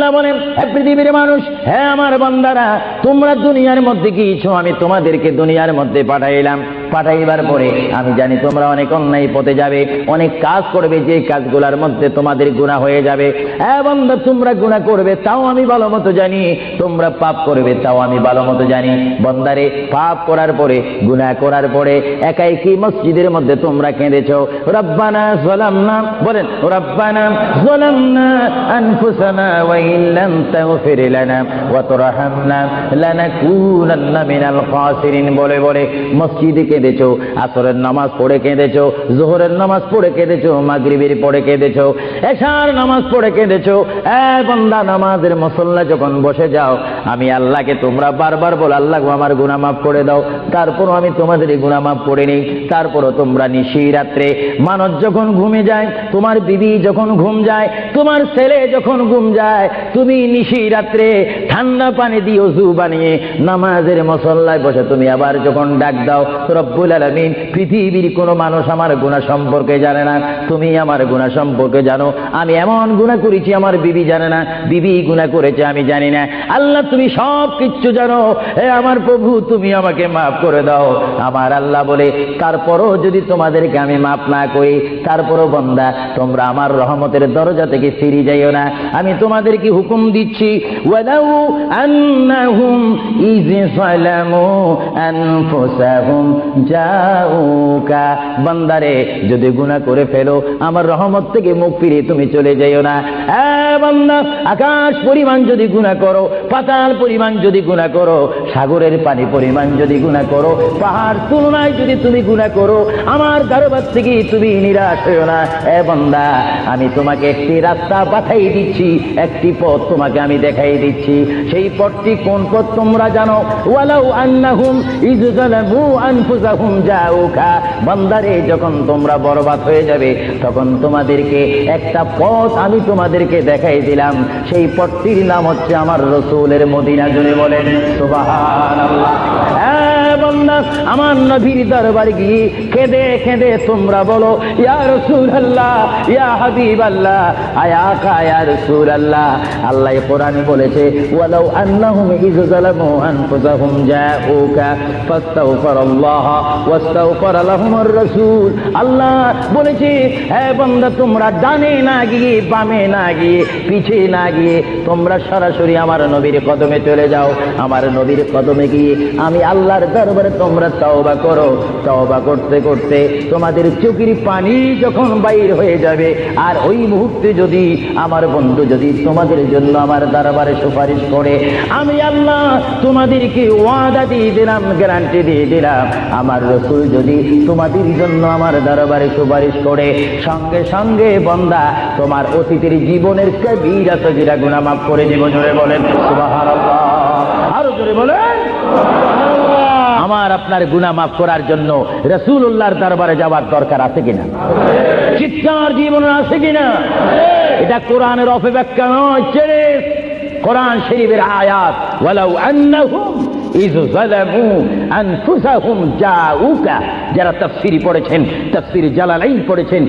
আল্লাহ বলেন, হে পৃথিবীর মানুষ, হে আমার বান্দারা, তোমরা দুনিয়ার মধ্যে গিয়েছো, আমি তোমাদেরকে দুনিয়ার মধ্যে পাঠাইলাম। পাঠাইবার পরে আমি জানি তোমরা অনেক অন্যায় পথে যাবে, অনেক কাজ করবে, যে কাজগুলোর মধ্যে তোমাদের গুনাহ হয়ে যাবে। হ্যাঁ বান্দা, তোমরা গুনাহ করবে তাও আমি ভালো মতো জানি, তোমরা পাপ করবে তাও আমি ভালো মতো জানি। বান্দারে, পাপ করার পরে, গুনাহ করার পরে একাই কি মসজিদের মধ্যে তোমরা কেঁদেছো, রব্বানা যালামনা, বলেন রব্বানা যালামনা আনফুসানা ওয়া ইল্লাম তাগফির লানা ওয়া তুরহামনা লানাকুনান্না মিনাল খাসিরিন বলে বলে মসজিদে কেঁদেছো, আসরের নামাজ পড়ে কেঁদেছো, যোহরের নামাজ পড়ে কেঁদেছো, মাগরিবের পড়ে কেঁদেছো, এশার নামাজ পড়ে কেঁদেছো। বান্দা, নামাজের মুসল্লা যখন বসে যাও, আমি আল্লাহকে তোমরা বারবার বল, আল্লাহ আমার গুনাহ মাফ করে দাও। তারপরও আমি তোমাদের গুনাহ মাফ করে নেই। তারপরও তোমরা নিশি রাত্রে, মানুষ যখন ঘুমে যায়, তোমার বিবি যখন ঘুম যায়, তোমার ছেলে যখন ঘুম যায়, তুমি নিশি রাত্রে ঠান্ডা পানি দিয়ে ওযু বানিয়ে নামাজের মুসল্লায় বসে তুমি আবার যখন ডাক দাও, রব্বুল আলামিন, পৃথিবীর কোনো মানুষ আমার গুনাহ সম্পর্কে জানে না, তুমি আমার গুনাহ সম্পর্কে জানো। আমি এমন গুনাহ করেছি আমার বিবি জানে না, বিবি গুনাহ করেছে আমি জানি না। আল্লাহ, তুমি সব কিচ্ছু জানো। হে আমার প্রভু, তুমি আমাকে মাফ করে দাও। আমার আল্লাহ বলে, তারপরও যদি তোমাদেরকে আমি মাফ না করি, তারপরও বান্দা, তোমরা আমার রহমতের দরজা থেকে ফিরে যাইও না। আমি তোমাদেরকে হুকুম দিচ্ছি, ওয়ালাউ আন্নাহুম ইয যালামু আনফুসাহুম জাউকা, বান্দারে, যদি গুনাহ করে ফেলো, আমার রহমত থেকে মুখ ফিরে তুমি চলে যাইও না। বান্দা, আকাশ পরিমাণ যদি গুনাহ করো, পাতাল পরিমাণ যদি গুনাহ করো, সাগরের পানি পরিমাণ যদি গুনাহ করো, পাহাড় তুলনায় যদি তুমি গুনাহ করো, আমার দরবার থেকে তুমি নিরাশ হইও না। বান্দা, আমি তোমাকে একটি রাস্তা পাঠাই দিচ্ছি, একটি পথ তোমাকে আমি দেখাই দিচ্ছি। সেই পথটি কোন পথ তোমরা জানো? ওয়ালাউ আন্নাহুম ইয যালামু আনফুসাহুম জাউকা, বান্দারে, যখন তোমরা বরবাদ হয়ে যাবে, তখন তোমাদেরকে একটা পথ আমি তোমাদেরকে দেখাই দিলাম। সেই পথটির নাম হচ্ছে আমার রাসূলের মদিনা। জুড়ে বলেন সুবহানাল্লাহ। বান্দা, আমার নবীর দরবারে গিয়ে কেঁদে কেঁদে তোমরা বলো, ইয়া রাসূলুল্লাহ, ইয়া হাবিবাল্লাহ, আয়া আকা ইয়া রাসূলুল্লাহ। আল্লাহ কোরআনে বলেছে, ওয়ালাউ আন্নাহুম ইয যালামু আনফুসাহুম জাউকা ফাস্তাগফিরুল্লাহ ওয়াস্তাগফার লাহুমুর রাসূল। আল্লাহ বলেছে, হে বান্দা, তোমরা ডানে না গিয়ে, বামে না গিয়ে, পিছে না গিয়ে, তোমরা সরাসরি আমার নবীর কদমে চলে যাও। আমার নবীর কদমে গিয়ে আমি আল্লাহর দরবারে তোমরা তওবা করো। তওবা করতে করতে তোমাদের চোখের পানি যখন বাইর হয়ে যাবে, আর ওই মুহূর্তে যদি আমার বন্ধু যদি তোমাদের জন্য আমার দরবারে সুপারিশ করে, আমি আল্লাহ তোমাদেরকে ওয়াদা দিয়ে দিলাম, গ্যারান্টি দিয়ে দিলাম, আমার রাসূল যদি তোমাদের জন্য আমার দরবারে সুপারিশ করে, সঙ্গে সঙ্গে বান্দা, তোমার অতীতের জীবনের কবিরা সগীরা গুনাহ মাফ করে দেব। জোরে বলেন সুবহানাল্লাহ। আরো জোরে বলেন। আমার আপনার গুনাহ মাফ করার জন্য রাসূলুল্লাহর দরবারে যাওয়ার দরকার আছে কিনা? চিৎকার জীবনে আছে কিনা? এটা কোরআনের অপব্যাখ্যা নয়, কোরআন শরীফের আয়াত। ওয়ালাউ আন্নাহুম ইয যালামু আনফুসাহুম জাউকা, যারা তাফসীর পড়েছেন, তাফসীর জালালাইন পড়েছেন,